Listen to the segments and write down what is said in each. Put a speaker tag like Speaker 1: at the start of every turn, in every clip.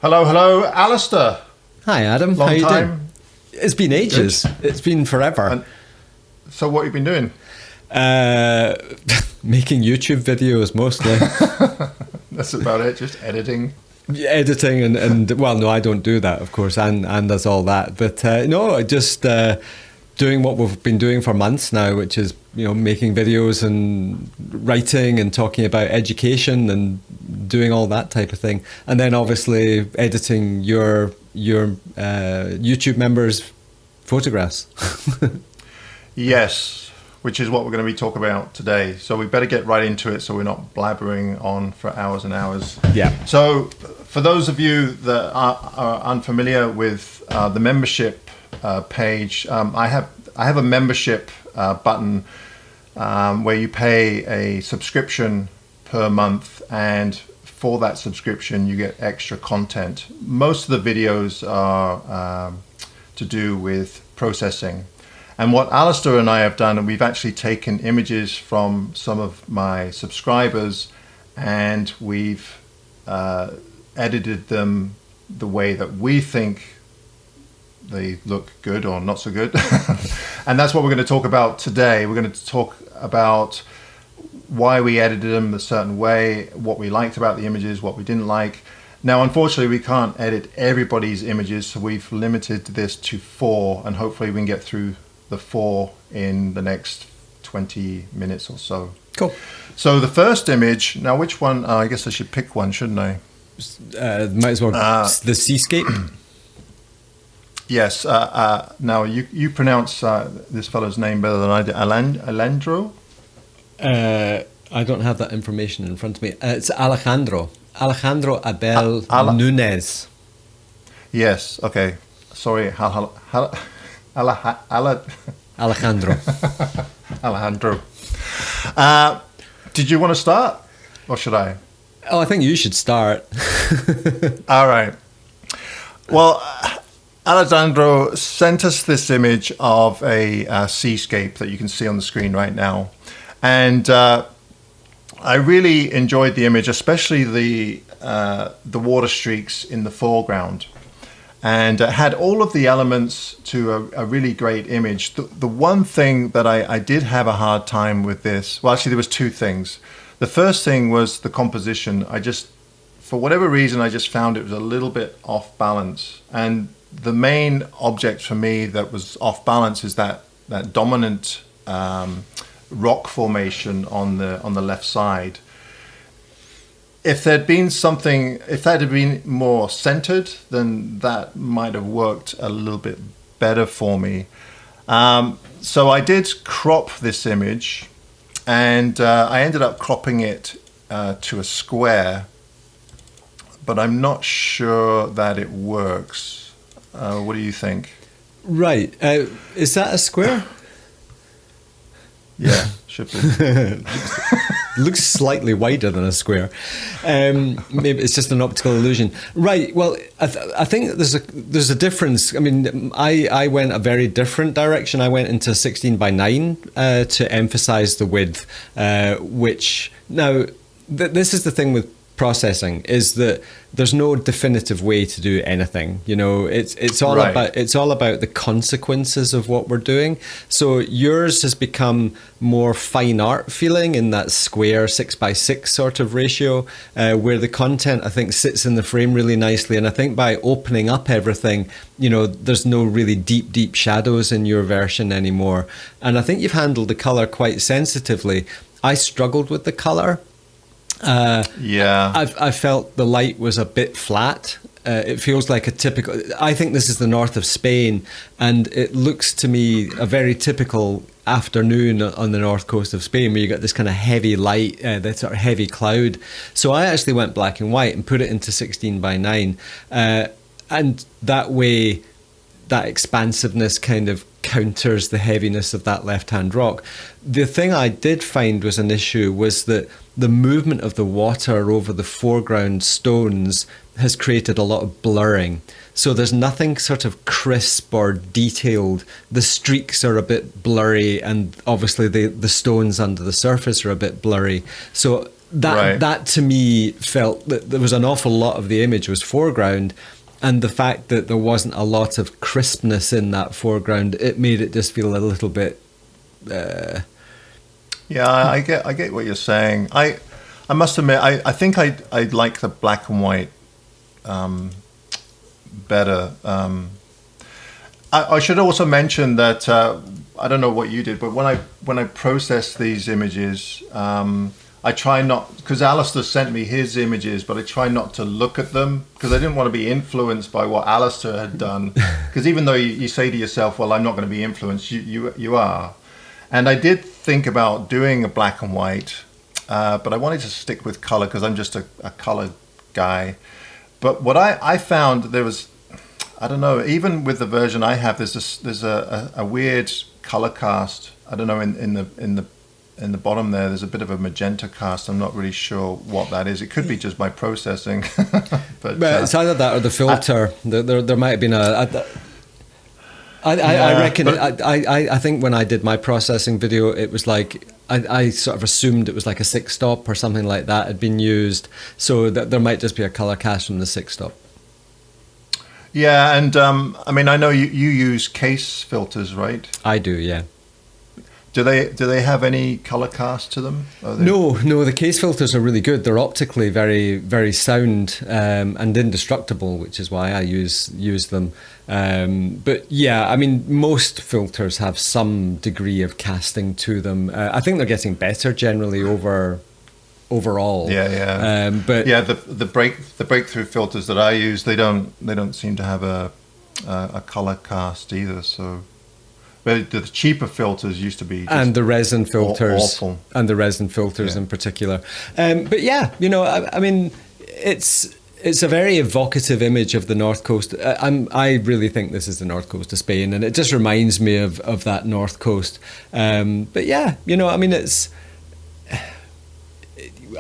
Speaker 1: Hello, hello, Alister.
Speaker 2: Hi, Adam.
Speaker 1: Long
Speaker 2: How you
Speaker 1: time.
Speaker 2: doing? It's been ages.
Speaker 1: Good.
Speaker 2: It's been forever.
Speaker 1: And so what have you been doing?
Speaker 2: Making YouTube videos mostly.
Speaker 1: That's about it, just editing.
Speaker 2: Editing and well, no, I don't do that, of course, and does all that. But no, just doing what we've been doing for months now, which is making videos and writing and talking about education and doing all that type of thing, and then obviously editing your YouTube members' photographs.
Speaker 1: Yes, which is what we're going to be talking about today. So we better get right into it so we're not blabbering on for hours and hours.
Speaker 2: Yeah.
Speaker 1: So for those of you that are unfamiliar with the membership page, I have a membership button where you pay a subscription per month, and for that subscription you get extra content. Most of the videos are to do with processing. And what Alister and I have done, and we've actually taken images from some of my subscribers and we've edited them the way that we think they look good or not so good. And that's what we're going to talk about today. We're going to talk about why we edited them a certain way, what we liked about the images, what we didn't like. Now, unfortunately, we can't edit everybody's images, so we've limited this to 4, and hopefully we can get through the 4 in the next 20 minutes or so.
Speaker 2: Cool. So
Speaker 1: the first image, now which one? I guess I should pick one, shouldn't I?
Speaker 2: Might as well. The seascape.
Speaker 1: Yes. Now you pronounce this fellow's name better than I do. Alejandro?
Speaker 2: I don't have that information in front of me. It's Alejandro Abel Nunez.
Speaker 1: Yes. Okay. Sorry.
Speaker 2: Alejandro.
Speaker 1: Alejandro. Did you want to start, or should I?
Speaker 2: Oh, I think you should start.
Speaker 1: All right. Well, Alejandro sent us this image of a seascape that you can see on the screen right now, and I really enjoyed the image, especially the water streaks in the foreground. And had all of the elements to a really great image. The one thing that I did have a hard time with this, well, actually there was 2 things. The first thing was the composition. For whatever reason, I just found it was a little bit off balance. And the main object for me that was off balance is that dominant rock formation on the left side. If that had been more centered, then that might have worked a little bit better for me. So I did crop this image, and I ended up cropping it to a square, but I'm not sure that it works. What do you think?
Speaker 2: Right. Is that a square?
Speaker 1: Yeah, should be.
Speaker 2: Looks slightly wider than a square. Maybe it's just an optical illusion. Right. Well, I think there's a difference. I mean, I went a very different direction. I went into 16 by 9 to emphasize the width, which now this is the thing with processing, is that there's no definitive way to do anything. It's all
Speaker 1: right.
Speaker 2: it's all about the consequences of what we're doing. So yours has become more fine art feeling in that square 6x6 sort of ratio, where the content I think sits in the frame really nicely. And I think by opening up everything, there's no really deep shadows in your version anymore. And I think you've handled the color quite sensitively. I struggled with the color.
Speaker 1: Yeah,
Speaker 2: I felt the light was a bit flat. It feels like a typical. I think this is the north of Spain, and it looks to me a very typical afternoon on the north coast of Spain, where you got this kind of heavy light, that sort of heavy cloud. So I actually went black and white and put it into 16 by 9, and that way, that expansiveness kind of counters the heaviness of that left-hand rock. The thing I did find was an issue was that the movement of the water over the foreground stones has created a lot of blurring. So there's nothing sort of crisp or detailed. The streaks are a bit blurry, and obviously the stones under the surface are a bit blurry. So that to me felt that there was an awful lot of the image was foreground, and the fact that there wasn't a lot of crispness in that foreground, it made it just feel a little bit.
Speaker 1: Yeah, I get what you're saying. I must admit, I think I like the black and white better. I should also mention that I don't know what you did, but when I process these images, I try not, because Alister sent me his images, but I try not to look at them because I didn't want to be influenced by what Alister had done. Because even though you say to yourself, well, I'm not going to be influenced, you are. And I did think about doing a black and white, but I wanted to stick with color because I'm just a color guy. But what I found, there was, I don't know, even with the version I have, there's a weird color cast. I don't know, in the bottom there's a bit of a magenta cast. I'm not really sure what that is. It could be just my processing. but
Speaker 2: it's either that or the filter. There might have been I reckon. I think when I did my processing video, it was like I sort of assumed it was like a 6-stop or something like that had been used, so that there might just be a color cast from the 6-stop.
Speaker 1: Yeah, and I mean, I know you use case filters, right?
Speaker 2: I do, yeah.
Speaker 1: Do they have any color cast to them?
Speaker 2: No, the case filters are really good. They're optically very, very sound and indestructible, which is why I use them. But yeah, I mean, most filters have some degree of casting to them. I think they're getting better generally overall.
Speaker 1: Yeah.
Speaker 2: But
Speaker 1: yeah, the breakthrough filters that I use, they don't seem to have a color cast either. So. But the cheaper filters used to be just
Speaker 2: and the resin filters
Speaker 1: awful.
Speaker 2: And the resin filters in particular. But yeah, I mean, it's a very evocative image of the north coast. I really think this is the north coast of Spain, and it just reminds me of that north coast. But yeah, I mean,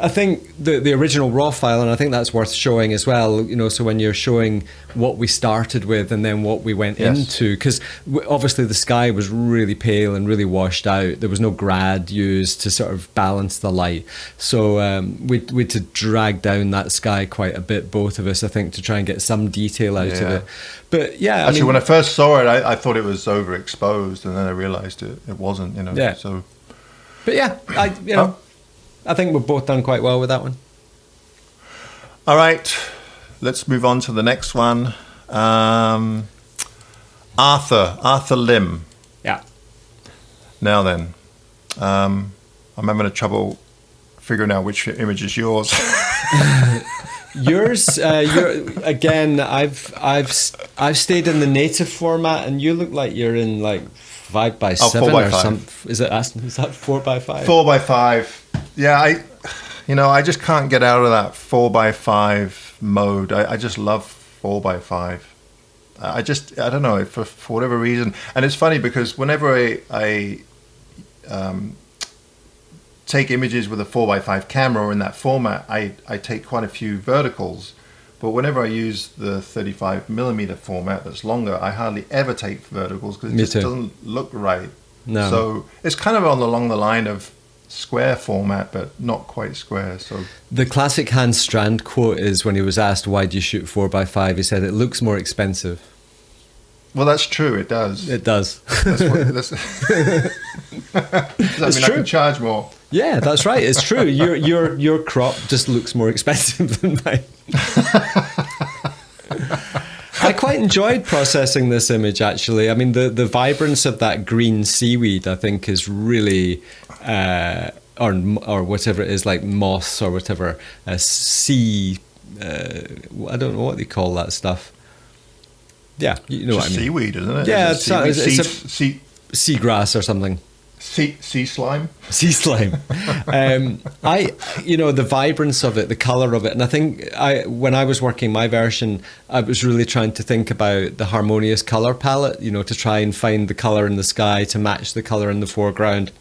Speaker 2: I think the original raw file, and I think that's worth showing as well, so when you're showing what we started with and then what we went into, because obviously the sky was really pale and really washed out. There was no grad used to sort of balance the light. So we had to drag down that sky quite a bit, both of us, I think, to try and get some detail out of it. But yeah,
Speaker 1: actually, when I first saw it, I thought it was overexposed, and then I realized it wasn't,
Speaker 2: Yeah.
Speaker 1: So.
Speaker 2: But yeah, I think we've both done quite well with that one.
Speaker 1: All right, let's move on to the next one. Arthur Lim.
Speaker 2: Yeah.
Speaker 1: Now then, I'm having a trouble figuring out which image is yours.
Speaker 2: Yours, again. I've stayed in the native format, and you look like you're in like 5x7 or something. Is that 4x5?
Speaker 1: 4x5. Yeah, I just can't get out of that 4x5 mode. I just love 4x5. I don't know, for whatever reason. And it's funny because whenever I take images with a 4x5 camera or in that format, I take quite a few verticals. But whenever I use the 35mm format that's longer, I hardly ever take verticals because it just doesn't look right.
Speaker 2: No.
Speaker 1: So it's kind of along the line of square format, but not quite square. So
Speaker 2: the classic Hans Strand quote is when he was asked, why do you shoot 4x5? He said, it looks more expensive.
Speaker 1: Well, that's true. It does.
Speaker 2: It does.
Speaker 1: Does that mean I can charge more?
Speaker 2: Yeah, that's right. It's true. Your crop just looks more expensive than mine. I quite enjoyed processing this image, actually. I mean, the vibrance of that green seaweed, I think, is really, or whatever it is, like moss or whatever, sea, I don't know what they call that stuff. Yeah, you know what I mean.
Speaker 1: Seaweed, isn't it?
Speaker 2: Yeah,
Speaker 1: it's
Speaker 2: seagrass or something.
Speaker 1: Sea slime.
Speaker 2: Sea slime. The vibrance of it, the color of it, and I think when I was working my version, I was really trying to think about the harmonious color palette. To try and find the color in the sky to match the color in the foreground,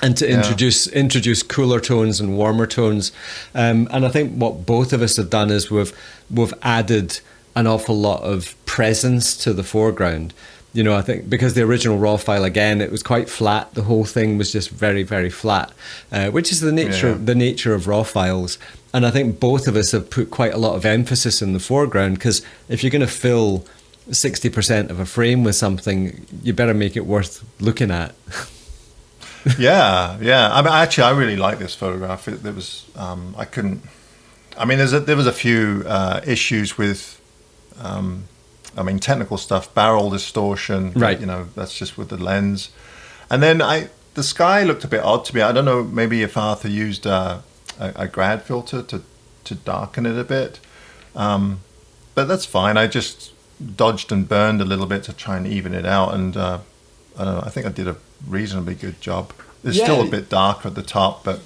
Speaker 2: and to introduce cooler tones and warmer tones. And I think what both of us have done is we've added an awful lot of presence to the foreground. You know, I think because the original RAW file, again, it was quite flat. The whole thing was just very, very flat, which is the nature of RAW files. And I think both of us have put quite a lot of emphasis in the foreground, because if you're going to fill 60% of a frame with something, you better make it worth looking at.
Speaker 1: Yeah. I mean, actually, I really like this photograph. There was, I couldn't. I mean, there was a few issues with. I mean, technical stuff, barrel distortion,
Speaker 2: right?
Speaker 1: You know, that's just with the lens. And then the sky looked a bit odd to me. I don't know, maybe if Arthur used a grad filter to darken it a bit, but that's fine. I just dodged and burned a little bit to try and even it out, and I don't know. I think I did a reasonably good job. It's still a bit darker at the top, but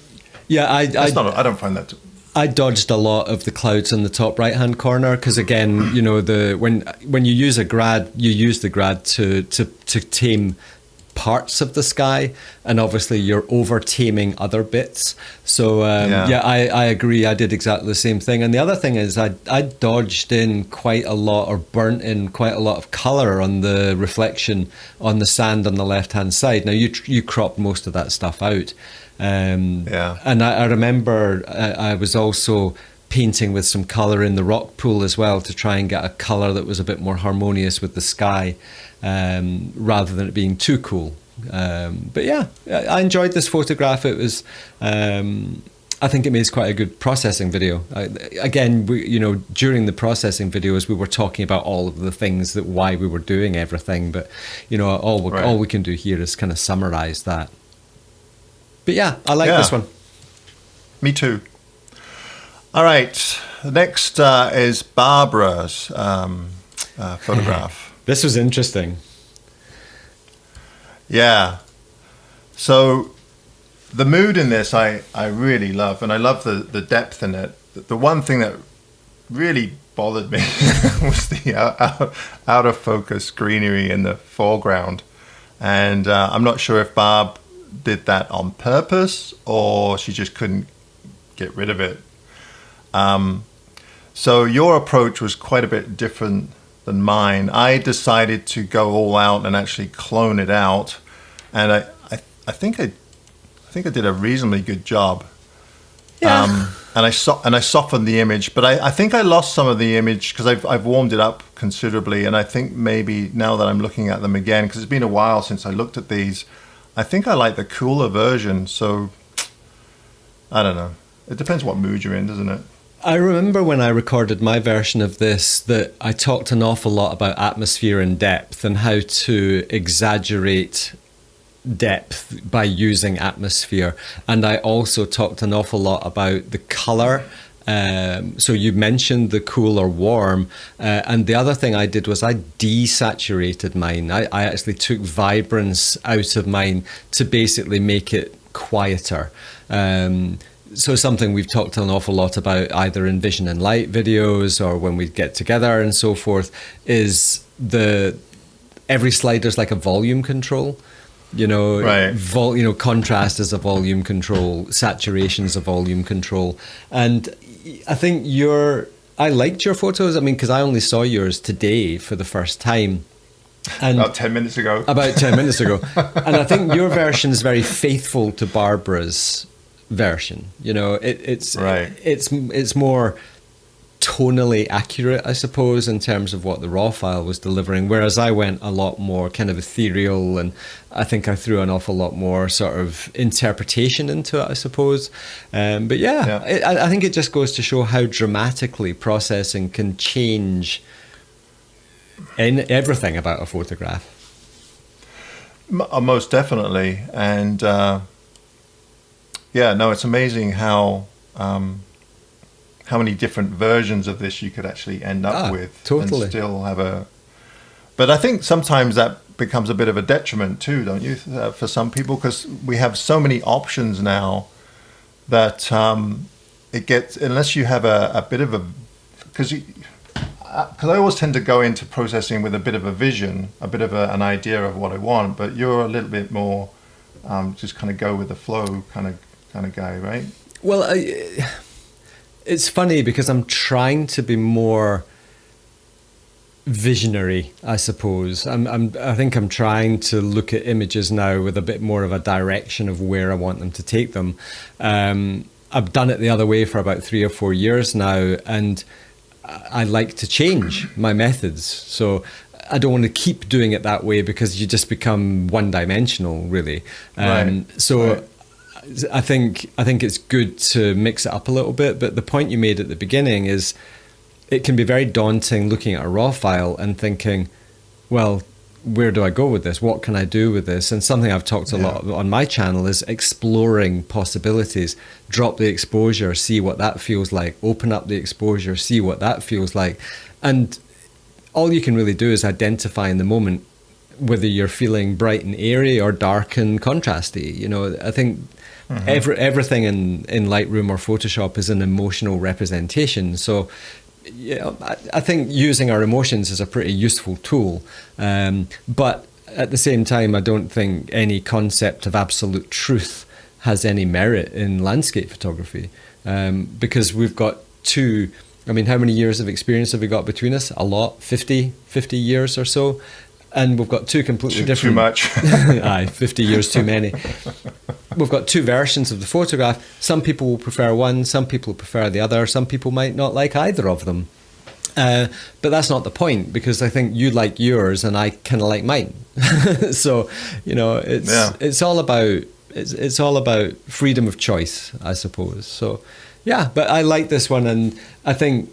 Speaker 1: I don't find that.
Speaker 2: I dodged a lot of the clouds in the top right-hand corner because, again, you know, when you use a grad, you use the grad to tame parts of the sky, and obviously you're over-taming other bits. So, I agree. I did exactly the same thing. And the other thing is I dodged in quite a lot, or burnt in quite a lot of colour on the reflection on the sand on the left-hand side. Now, you cropped most of that stuff out. And I remember I was also painting with some colour in the rock pool as well, to try and get a colour that was a bit more harmonious with the sky, rather than it being too cool. But yeah, I enjoyed this photograph. It was, I think it makes quite a good processing video. Again, during the processing videos, we were talking about all of the things why we were doing everything, but all we can do here is kind of summarise that. But yeah, I like this one.
Speaker 1: Me too. All right. Next is Barbara's photograph.
Speaker 2: This was interesting.
Speaker 1: Yeah. So the mood in this I really love, and I love the depth in it. The one thing that really bothered me was the out of focus greenery in the foreground. And I'm not sure if Barb did that on purpose or she just couldn't get rid of it. So your approach was quite a bit different than mine. I decided to go all out and actually clone it out, and I think I did a reasonably good job. Yeah. And I softened the image, but I think I lost some of the image because I've warmed it up considerably, and I think maybe now that I'm looking at them again, because it's been a while since I looked at these, I think I like the cooler version. So I don't know. It depends what mood you're in, doesn't it?
Speaker 2: I remember when I recorded my version of this that I talked an awful lot about atmosphere and depth, and how to exaggerate depth by using atmosphere. And I also talked an awful lot about the color. So you mentioned the cool or warm, and the other thing I did was I desaturated mine. I actually took vibrance out of mine to basically make it quieter. So something we've talked an awful lot about either in Vision and Light videos or when we get together and so forth is every slider's like a volume control. Contrast is a volume control, saturation is a volume control. And I think I liked your photos. I mean, because I only saw yours today for the first time. And
Speaker 1: about 10 minutes ago.
Speaker 2: And I think your version is very faithful to Barbara's version. It's more tonally accurate, I suppose, in terms of what the RAW file was delivering, whereas I went a lot more kind of ethereal, and I think I threw an awful lot more sort of interpretation into it, I suppose. But I think it just goes to show how dramatically processing can change in everything about a photograph.
Speaker 1: Most definitely. And it's amazing how many different versions of this you could actually end up with.
Speaker 2: Totally.
Speaker 1: And still have but I think sometimes that becomes a bit of a detriment too, don't you, for some people, because we have so many options now that it gets, unless you have a bit of because I always tend to go into processing with a bit of a vision, a bit of an idea of what I want, but you're a little bit more just kind of go with the flow kind of guy, right?
Speaker 2: Well, it's funny because I'm trying to be more visionary, I suppose. I think I'm trying to look at images now with a bit more of a direction of where I want them to take them. I've done it the other way for about 3 or 4 years now, and I like to change my methods. So I don't want to keep doing it that way because you just become one-dimensional, really. Right. I think it's good to mix it up a little bit. But the point you made at the beginning is it can be very daunting looking at a raw file and thinking, well, where do I go with this? What can I do with this? And something I've talked a lot on my channel is exploring possibilities. Drop the exposure, see what that feels like. Open up the exposure, see what that feels like. And all you can really do is identify in the moment whether you're feeling bright and airy or dark and contrasty. You know, I think everything in Lightroom or Photoshop is an emotional representation. So yeah, I think using our emotions is a pretty useful tool. But at the same time, I don't think any concept of absolute truth has any merit in landscape photography, because we've got two. I mean, how many years of experience have we got between us? A lot, 50 years or so. And we've got two completely different...
Speaker 1: Too much.
Speaker 2: Aye, 50 years too many. We've got two versions of the photograph. Some people will prefer one, some people prefer the other, some people might not like either of them. But that's not the point, because I think you like yours and I kind of like mine. So, you know, it's all about freedom of choice, I suppose. So, yeah, but I like this one, and I think,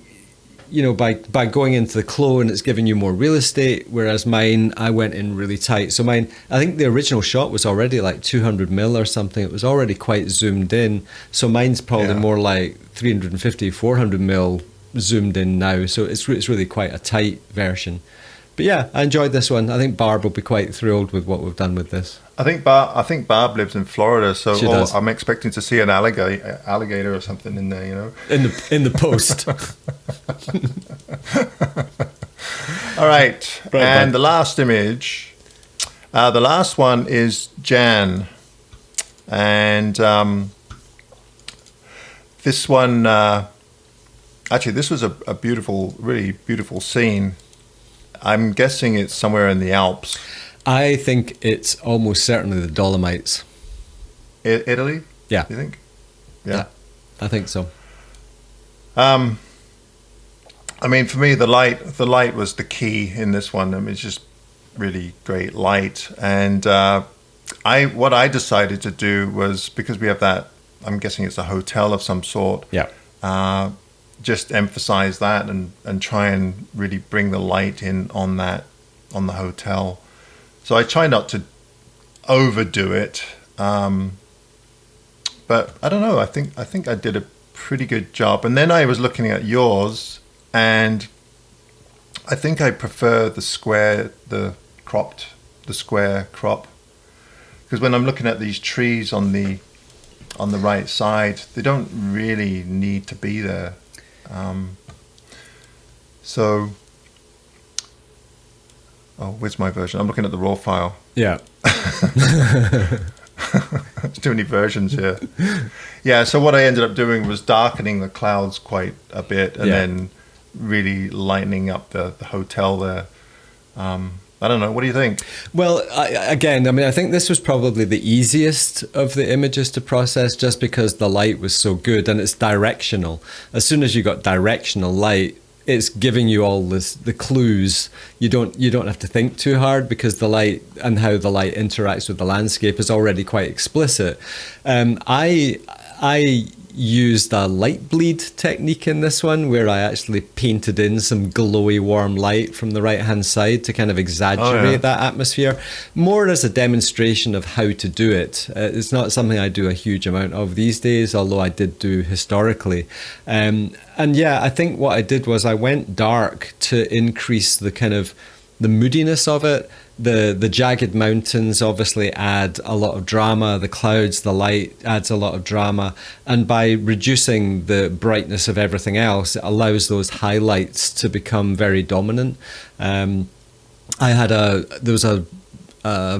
Speaker 2: you know, by going into the clone, it's giving you more real estate, whereas mine, I went in really tight. So mine, I think the original shot was already like 200 mil or something. It was already quite zoomed in. So mine's probably more like 350, 400 mil zoomed in now. So it's really quite a tight version. But yeah, I enjoyed this one. I think Barb will be quite thrilled with what we've done with this.
Speaker 1: I think Barb lives in Florida, so I'm expecting to see an alligator or something in there, you know.
Speaker 2: In the post.
Speaker 1: All right, and the last image, the last one is Jan, and this one, actually, this was a beautiful, really beautiful scene. I'm guessing it's somewhere in the Alps.
Speaker 2: I think it's almost certainly the Dolomites.
Speaker 1: Italy?
Speaker 2: Yeah.
Speaker 1: You think?
Speaker 2: Yeah, I think so.
Speaker 1: I mean, for me, the light was the key in this one. I mean, it's just really great light. And what I decided to do was, because we have that, I'm guessing it's a hotel of some sort.
Speaker 2: Yeah.
Speaker 1: Just emphasize that and try and really bring the light in on the hotel. So I try not to overdo it, but I don't know. I think I did a pretty good job. And then I was looking at yours, and I think I prefer the square crop, because when I'm looking at these trees on the right side, they don't really need to be there. Where's my version? I'm looking at the raw file.
Speaker 2: Yeah.
Speaker 1: There's too many versions here. Yeah, so what I ended up doing was darkening the clouds quite a bit, and then really lightening up the hotel there. I don't know. What do you think?
Speaker 2: Well, I think this was probably the easiest of the images to process, just because the light was so good and it's directional. As soon as you got directional light, it's giving you all the clues. You don't have to think too hard, because the light and how the light interacts with the landscape is already quite explicit. I used a light bleed technique in this one, where I actually painted in some glowy warm light from the right hand side to kind of exaggerate that atmosphere, more as a demonstration of how to do it. It's not something I do a huge amount of these days, although I did do historically. And yeah, I think what I did was I went dark to increase the kind of the moodiness of it. The jagged mountains obviously add a lot of drama. The clouds, the light adds a lot of drama. And by reducing the brightness of everything else, it allows those highlights to become very dominant. There was a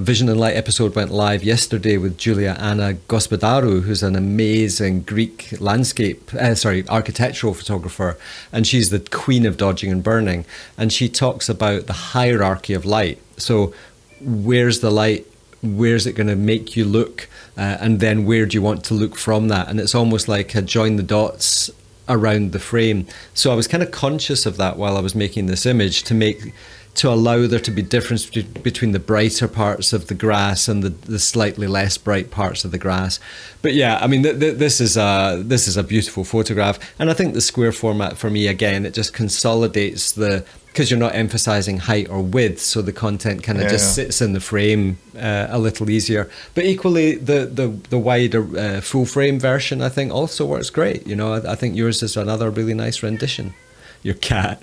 Speaker 2: Vision and Light episode went live yesterday with Julia Anna Gospodarou, who's an amazing Greek architectural photographer, and she's the queen of dodging and burning. And she talks about the hierarchy of light. So where's the light? Where's it going to make you look? And then where do you want to look from that? And it's almost like a join the dots around the frame. So I was kind of conscious of that while I was making this image, to allow there to be difference between the brighter parts of the grass and the slightly less bright parts of the grass. But yeah, I mean, this is a beautiful photograph, and I think the square format for me, again, it just consolidates because you're not emphasizing height or width, so the content kind of sits in the frame a little easier. But equally, the wider full frame version, I think, also works great. You know, I think yours is another really nice rendition. Your cat.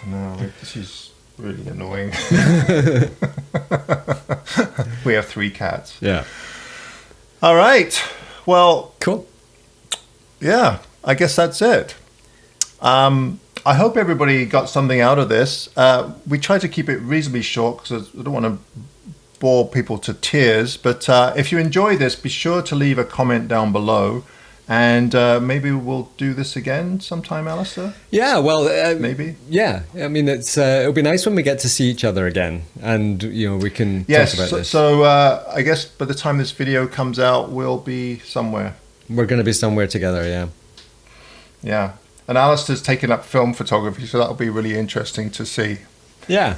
Speaker 1: No, this is really annoying. We have 3 cats.
Speaker 2: Yeah.
Speaker 1: All right. Well,
Speaker 2: cool.
Speaker 1: Yeah, I guess that's it. I hope everybody got something out of this. We tried to keep it reasonably short because I don't want to bore people to tears. But if you enjoy this, be sure to leave a comment down below. And maybe we'll do this again sometime, Alister?
Speaker 2: Yeah, well...
Speaker 1: maybe?
Speaker 2: Yeah, I mean, it'll be nice when we get to see each other again. And, you know, we can talk about this.
Speaker 1: So I guess by the time this video comes out, we'll be somewhere.
Speaker 2: We're going to be somewhere together, yeah.
Speaker 1: Yeah. And Alister's taken up film photography, so that'll be really interesting to see.
Speaker 2: Yeah.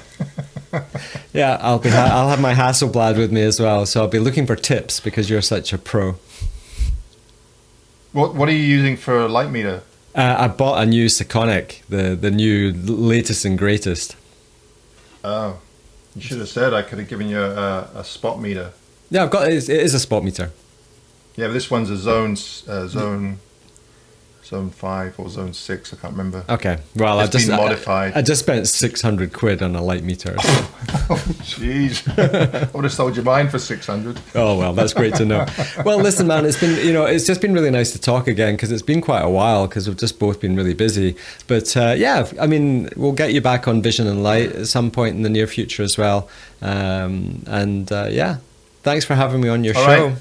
Speaker 2: Yeah, I'll have my Hasselblad with me as well. So I'll be looking for tips because you're such a pro.
Speaker 1: What are you using for a light meter?
Speaker 2: I bought a new Sekonic, the new latest and greatest.
Speaker 1: Oh, you should have said I could have given you a spot meter.
Speaker 2: Yeah, it is a spot meter.
Speaker 1: Yeah, but this one's a zone 5 or zone 6. I can't remember.
Speaker 2: Okay, well,
Speaker 1: it's been modified.
Speaker 2: I just spent 600 quid on a light meter. So.
Speaker 1: Oh, jeez! I would have sold you mine for 600.
Speaker 2: Oh well, that's great to know. Well, listen, man, it's just been really nice to talk again because it's been quite a while because we've just both been really busy. But yeah, I mean, we'll get you back on Vision and Light at some point in the near future as well. Yeah, thanks for having me on your show.
Speaker 1: Right.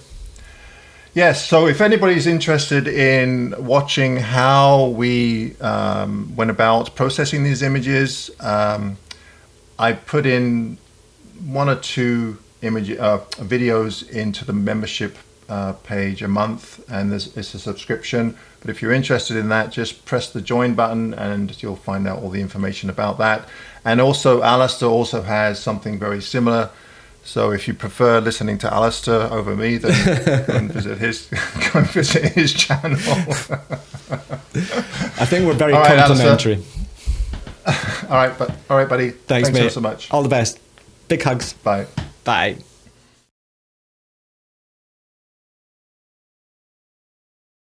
Speaker 1: Yes, so if anybody's interested in watching how we went about processing these images, I put in 1 or 2 videos into the membership page a month, and it's a subscription. But if you're interested in that, just press the join button and you'll find out all the information about that. And also, Alister also has something very similar. So if you prefer listening to Alister over me, then go and visit his channel.
Speaker 2: I think we're very complimentary.
Speaker 1: All right, buddy.
Speaker 2: Thanks, mate.
Speaker 1: so much.
Speaker 2: All the best. Big hugs.
Speaker 1: Bye.
Speaker 2: Bye.